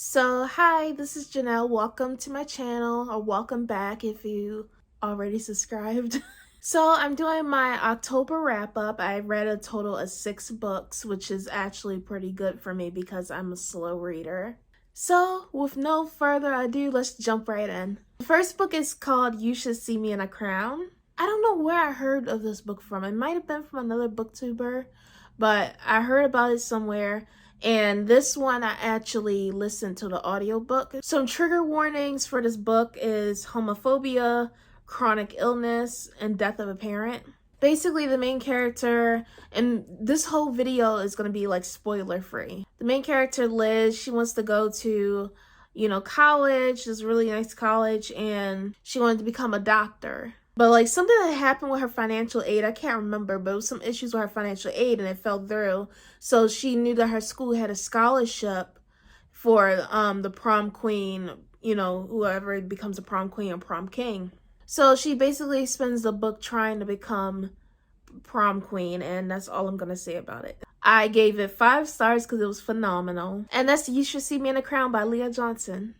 So, hi, this is Janelle. Welcome to my channel, or welcome back if you already subscribed. So, I'm doing my October wrap up. I read a total of 6 books, which is actually pretty good for me because I'm a slow reader. So, with no further ado, let's jump right in. The first book is called You Should See Me in a Crown. I don't know where I heard of this book from. It might have been from another booktuber, but I heard about it somewhere. And this one I actually listened to the audiobook. Some trigger warnings for this book is homophobia, chronic illness, and death of a parent. Basically, the main character, and this whole video is going to be like spoiler free. The main character, Liz, she wants to go to, college, this really nice college, and she wanted to become a doctor. But like something that happened with her financial aid, I can't remember, but it was some issues with her financial aid and it fell through. So she knew that her school had a scholarship for the prom queen, whoever becomes a prom queen or prom king. So she basically spends the book trying to become prom queen, and that's all I'm going to say about it. I gave it 5 stars because it was phenomenal. And that's You Should See Me in a Crown by Leah Johnson.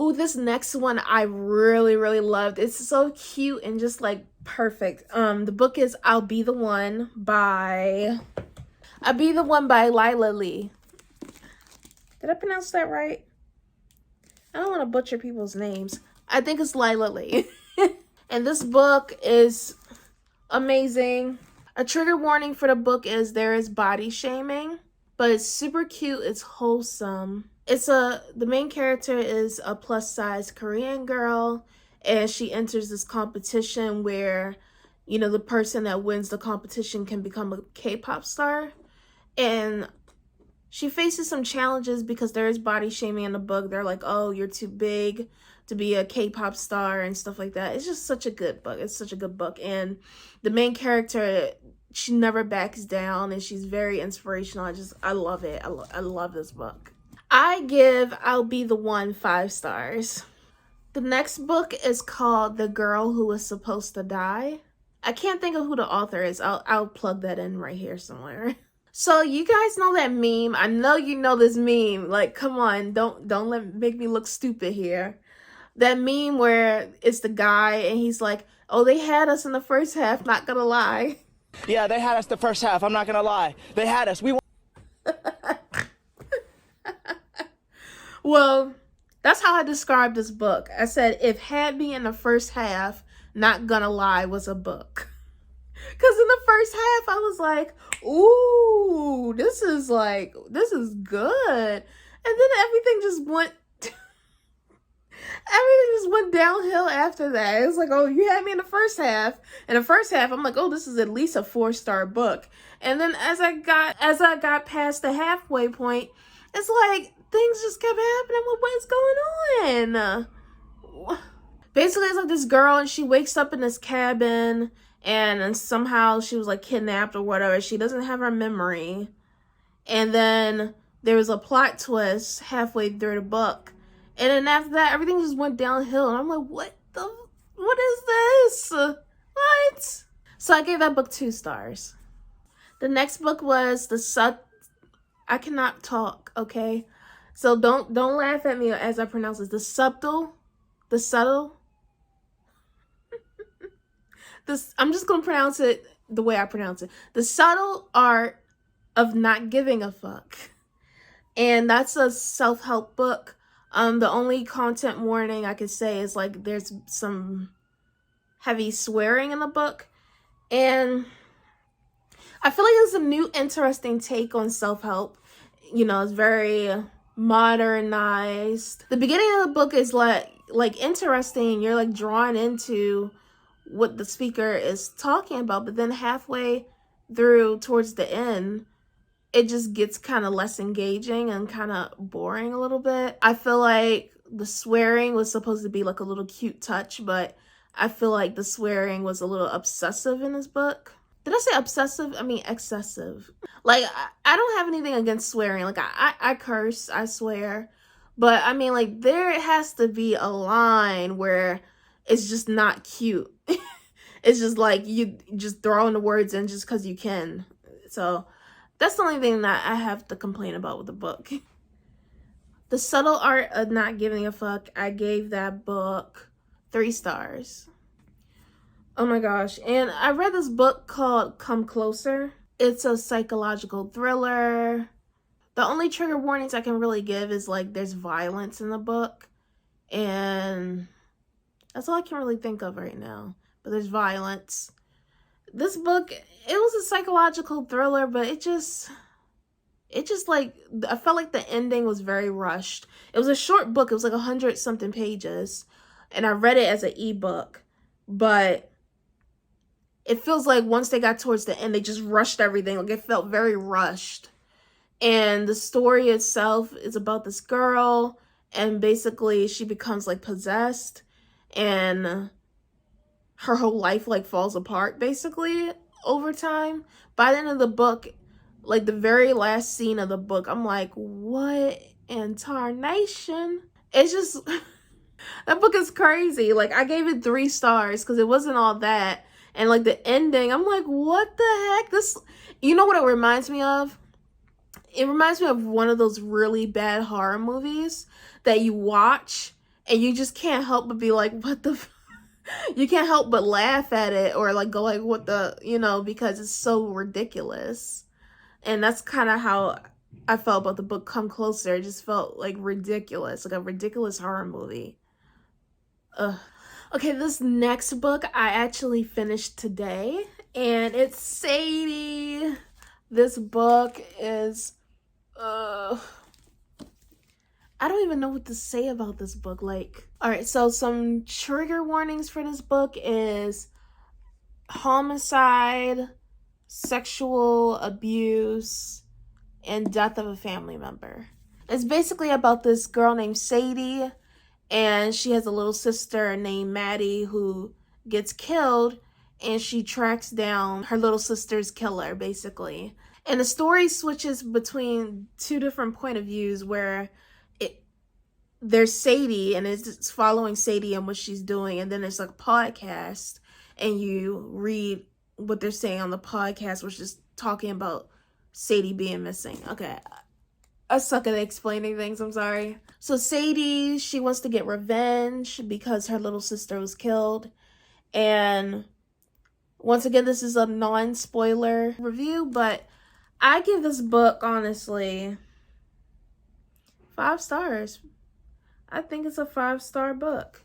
Ooh, this next one I really, really loved. It's so cute and just like perfect. The book is I'll Be the One by Lyla Lee. Did I pronounce that right? I don't want to butcher people's names. I think it's Lyla Lee. And this book is amazing. A trigger warning for the book is there is body shaming, but it's super cute. It's wholesome. The main character is a plus size Korean girl, and she enters this competition where, the person that wins the competition can become a K-pop star. And she faces some challenges because there is body shaming in the book. They're like, oh, you're too big to be a K-pop star and stuff like that. It's just such a good book. It's such a good book. And the main character, she never backs down, and she's very inspirational. I love it. I love this book. I give I'll Be the One 5 stars. The next book is called The Girl Who Was Supposed to Die. I can't think of who the author is. I'll plug that in right here somewhere. So you guys know that meme. I know you know this meme. Like, come on, don't make me look stupid here. That meme where it's the guy and he's like, "Oh, they had us in the first half, not gonna lie." Yeah, they had us the first half. I'm not gonna lie. They had us. Well, that's how I described this book. I said, if Had Me in the first half, not gonna lie, was a book. Because in the first half, I was like, ooh, this is good. And then everything just went downhill after that. It was like, oh, you had me in the first half. In the first half, I'm like, oh, this is at least a 4-star book. And then as I got past the halfway point, it's like things just kept happening with what's going on. Basically, it's like this girl, and she wakes up in this cabin, and somehow she was like kidnapped or whatever. She doesn't have her memory. And then there was a plot twist halfway through the book. And then after that, everything just went downhill. And I'm like, what is this? What? So I gave that book 2 stars. The next book was I cannot talk, okay? So don't laugh at me as I pronounce this. The subtle. I'm just gonna pronounce it the way I pronounce it. The Subtle Art of Not Giving a Fuck. And that's a self-help book. The only content warning I could say is like there's some heavy swearing in the book. And I feel like it's a new interesting take on self-help. It's very modernized. The beginning of the book is like interesting. You're like drawn into what the speaker is talking about, but then halfway through towards the end, it just gets kind of less engaging and kind of boring a little bit. I feel like the swearing was supposed to be like a little cute touch, but I feel like the swearing was a little obsessive in this book. Did I say obsessive? I mean excessive. Like, I don't have anything against swearing. Like, I curse, I swear. But, I mean, like, there has to be a line where it's just not cute. It's just like you just throwing the words in just because you can. So, that's the only thing that I have to complain about with the book. The Subtle Art of Not Giving a Fuck, I gave that book 3 stars. Oh my gosh. And I read this book called Come Closer. It's a psychological thriller. The only trigger warnings I can really give is like there's violence in the book. And that's all I can really think of right now. But there's violence. This book, it was a psychological thriller, but it just like, I felt like the ending was very rushed. It was a short book. It was like 100 something pages. And I read it as an ebook. But it feels like once they got towards the end, they just rushed everything. Like, it felt very rushed. And the story itself is about this girl. And basically, she becomes like possessed. And her whole life like falls apart, basically, over time. By the end of the book, like the very last scene of the book, I'm like, what in tarnation? It's just, that book is crazy. Like, I gave it 3 stars because it wasn't all that. And like the ending, I'm like, what the heck? This, you know what it reminds me of? It reminds me of one of those really bad horror movies that you watch and you just can't help but be like, what the you can't help but laugh at it or like go like, what the, you know, because it's so ridiculous. And that's kind of how I felt about the book Come Closer. It just felt like ridiculous, like a ridiculous horror movie. Ugh. Okay, this next book I actually finished today, and it's Sadie. This book is, I don't even know what to say about this book. Like, all right, so some trigger warnings for this book is homicide, sexual abuse, and death of a family member. It's basically about this girl named Sadie, and she has a little sister named Maddie who gets killed, and she tracks down her little sister's killer, basically. And the story switches between 2 different point of views where there's Sadie, and it's following Sadie and what she's doing, and then there's like a podcast, and you read what they're saying on the podcast, which is talking about Sadie being missing. Okay, I suck at explaining things, I'm sorry. So Sadie, she wants to get revenge because her little sister was killed. And once again, this is a non-spoiler review, but I give this book, honestly, 5 stars. I think it's a 5-star book.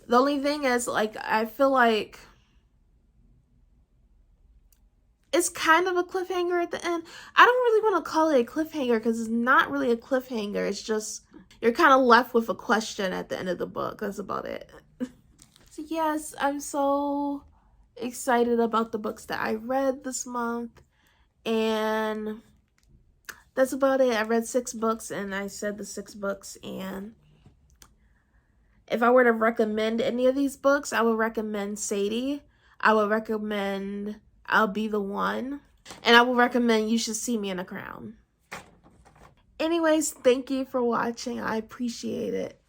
The only thing is, like, I feel like it's kind of a cliffhanger at the end. I don't really want to call it a cliffhanger because it's not really a cliffhanger. It's just, you're kind of left with a question at the end of the book. That's about it. So yes, I'm so excited about the books that I read this month. And that's about it. I read 6 books and I said the 6 books. And if I were to recommend any of these books, I would recommend Sadie. I would recommend I'll Be the One. And I will recommend You Should See Me in a Crown. Anyways, thank you for watching. I appreciate it.